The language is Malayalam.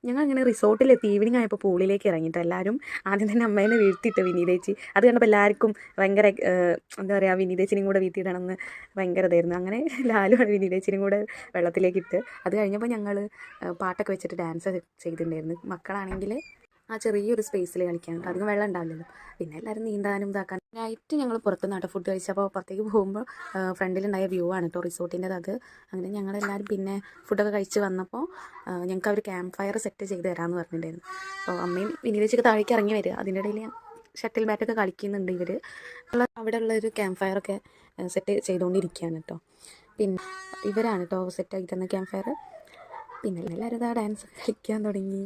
ഞങ്ങൾ അങ്ങനെ റിസോർട്ടിലെത്തി. ഈവനിങ് ആയപ്പോൾ പൂളിലേക്ക് ഇറങ്ങിയിട്ട് എല്ലാവരും ആദ്യം തന്നെ അമ്മേനെ വീഴ്ത്തിയിട്ട് വിനീതേച്ചി. അത് കണ്ടപ്പോൾ എല്ലാവർക്കും ഭയങ്കര എന്താ പറയുക, വിനീതേച്ചിനും കൂടെ വീഴ്ത്തിയിടണമെന്ന് ഭയങ്കര ഇതായിരുന്നു. അങ്ങനെ ലാലുമാണ് വിനീതേച്ചിനും കൂടെ വെള്ളത്തിലേക്കിട്ട്. അത് കഴിഞ്ഞപ്പോൾ ഞങ്ങൾ പാട്ടൊക്കെ വെച്ചിട്ട് ഡാൻസ് ചെയ്തിട്ടുണ്ടായിരുന്നു. മക്കളാണെങ്കിൽ ആ ചെറിയൊരു സ്പേസിൽ കളിക്കാൻ, അധികം വെള്ളം ഉണ്ടാവില്ലല്ലോ. പിന്നെ എല്ലാവരും നീന്താനും ഇതാക്കാൻ. നൈറ്റ് ഞങ്ങൾ പുറത്തുനിന്നാട്ടോ ഫുഡ് കഴിച്ചപ്പോൾ പുറത്തേക്ക് പോകുമ്പോൾ ഫ്രണ്ടിലുണ്ടായ വ്യൂ ആണ് കേട്ടോ റിസോർട്ടിൻ്റെത്. അത് അങ്ങനെ ഞങ്ങളെല്ലാവരും പിന്നെ ഫുഡൊക്കെ കഴിച്ച് വന്നപ്പോൾ ഞങ്ങൾക്ക് അവർ ക്യാമ്പ് ഫയർ സെറ്റ് ചെയ്ത് തരാമെന്ന് പറഞ്ഞിട്ടുണ്ടായിരുന്നു. അപ്പോൾ അമ്മയും വിനീതേച്ചൊക്കെ താഴേക്ക് ഇറങ്ങി വരിക. അതിൻ്റെ ഇടയിൽ ഷട്ടിൽ ബാറ്റൊക്കെ കളിക്കുന്നുണ്ട് ഇവർ. അവിടെ ഉള്ളൊരു ക്യാമ്പ് ഫയറൊക്കെ സെറ്റ് ചെയ്തുകൊണ്ടിരിക്കുകയാണ് കേട്ടോ. പിന്നെ ഇവരാണ് കേട്ടോ സെറ്റാക്കി തന്ന ക്യാമ്പ് ഫയർ. പിന്നെ എല്ലാവരും ഇതാ ഡാൻസ് കളിക്കാൻ തുടങ്ങി.